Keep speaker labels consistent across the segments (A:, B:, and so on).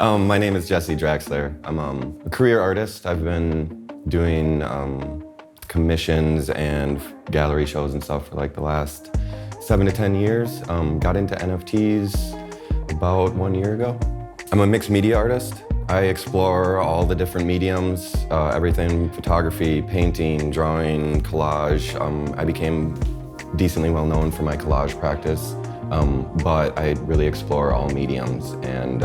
A: My name is Jesse Draxler. I'm a career artist. I've been doing commissions and gallery shows and stuff for like the last 7 to 10 years. Got into NFTs about 1 year ago. I'm a mixed media artist. I explore all the different mediums, everything photography, painting, drawing, collage. I became decently well known for my collage practice, but I really explore all mediums, and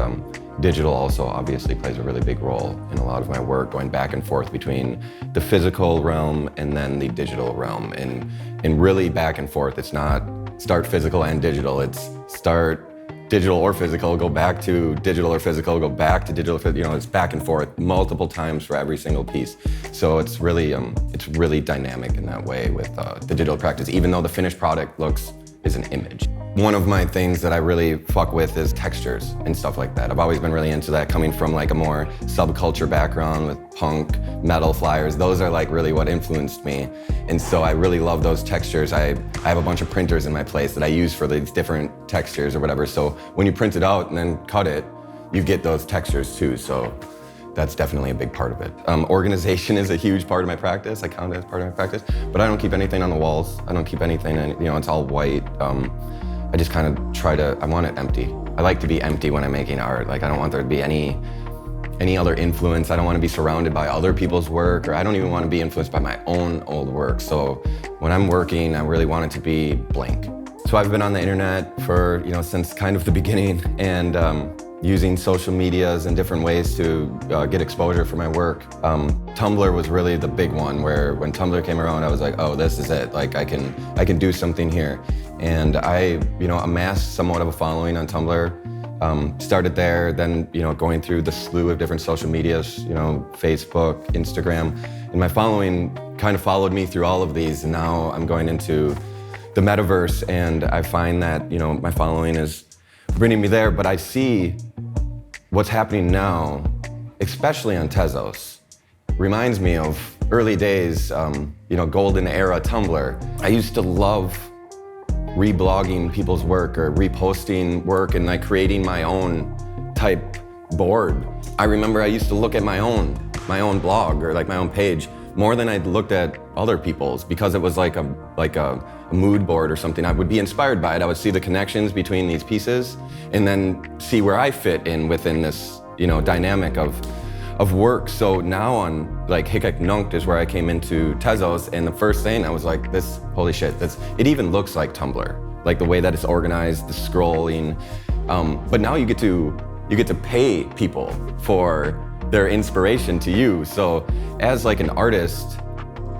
A: digital also obviously plays a really big role in a lot of my work, going back and forth between the physical realm and then the digital realm, and really back and forth. It's not start physical and digital, it's start digital or physical, go back to digital or physical, go back to digital, it's back and forth multiple times for every single piece. So it's really dynamic in that way with the digital practice, even though the finished product is an image. One of my things that I really fuck with is textures and stuff like that. I've always been really into that, coming from like a more subculture background with punk, metal, flyers. Those are like really what influenced me. And so I really love those textures. I have a bunch of printers in my place that I use for these different textures or whatever. So when you print it out and then cut it, you get those textures too. So that's definitely a big part of it. Organization is a huge part of my practice. I count it as part of my practice, but I don't keep anything on the walls. I don't keep anything, it's all white. I just kind of I want it empty. I like to be empty when I'm making art. Like, I don't want there to be any other influence. I don't want to be surrounded by other people's work, or I don't even want to be influenced by my own old work. So when I'm working, I really want it to be blank. So I've been on the internet for, since kind of the beginning, and using social medias and different ways to get exposure for my work. Tumblr was really the big one, where when Tumblr came around, I was like, oh, this is it. Like, I can do something here. And I, amassed somewhat of a following on Tumblr. Started there, then, going through the slew of different social medias, Facebook, Instagram. And my following kind of followed me through all of these. And now I'm going into the metaverse, and I find that, my following is bringing me there, but I see what's happening now, especially on Tezos, reminds me of early days, golden era Tumblr. I used to love reblogging people's work or reposting work and like creating my own type board. I remember I used to look at my own blog or like my own page more than I'd looked at other people's, because it was like a mood board or something. I would be inspired by it. I would see the connections between these pieces and then see where I fit in within this, dynamic of work. So now on like Hickok Nunct is where I came into Tezos, and the first thing I was like, holy shit, it even looks like Tumblr, like the way that it's organized, the scrolling. But now you get to pay people for their inspiration to you. So as like an artist,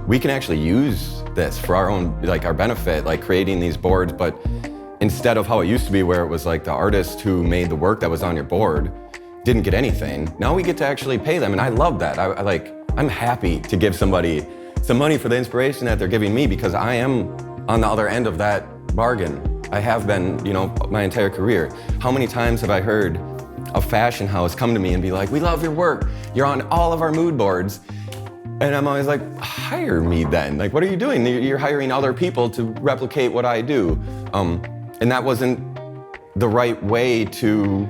A: we can actually use this for our own, like our benefit, like creating these boards, but instead of how it used to be where it was like the artist who made the work that was on your board didn't get anything, now we get to actually pay them. And I love that. I'm happy to give somebody some money for the inspiration that they're giving me, because I am on the other end of that bargain. I have been, my entire career. How many times have I heard a fashion house come to me and be like, we love your work, you're on all of our mood boards. And I'm always like, hire me then. Like, what are you doing? You're hiring other people to replicate what I do. And that wasn't the right way to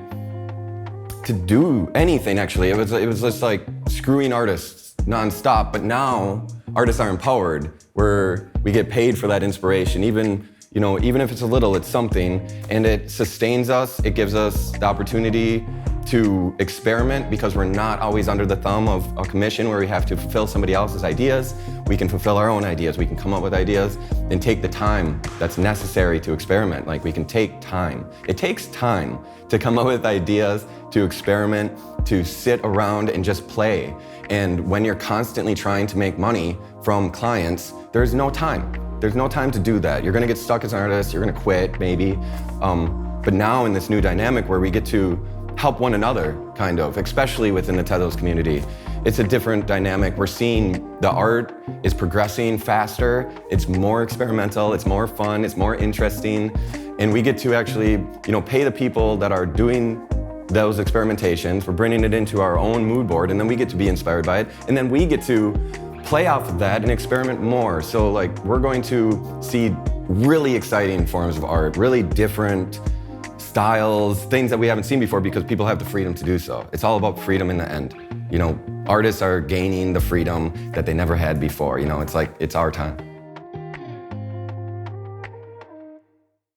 A: do anything, actually. It was just like screwing artists nonstop. But now artists are empowered, where we get paid for that inspiration. Even if it's a little, it's something, and it sustains us. It gives us the opportunity to experiment, because we're not always under the thumb of a commission where we have to fulfill somebody else's ideas. We can fulfill our own ideas. We can come up with ideas and take the time that's necessary to experiment. Like, we can take time. It takes time to come up with ideas, to experiment, to sit around and just play. And when you're constantly trying to make money from clients, there's no time. There's no time to do that. You're gonna get stuck as an artist, you're gonna quit maybe. But now in this new dynamic where we get to help one another, kind of, especially within the Tezos community, it's a different dynamic. We're seeing the art is progressing faster, it's more experimental, it's more fun, it's more interesting, and we get to actually, pay the people that are doing those experimentations. We're bringing it into our own mood board, and then we get to be inspired by it, and then we get to play off of that and experiment more. So like, we're going to see really exciting forms of art, really different styles, things that we haven't seen before because people have the freedom to do so. It's all about freedom in the end. You know, artists are gaining the freedom that they never had before. You know, it's like, it's our time.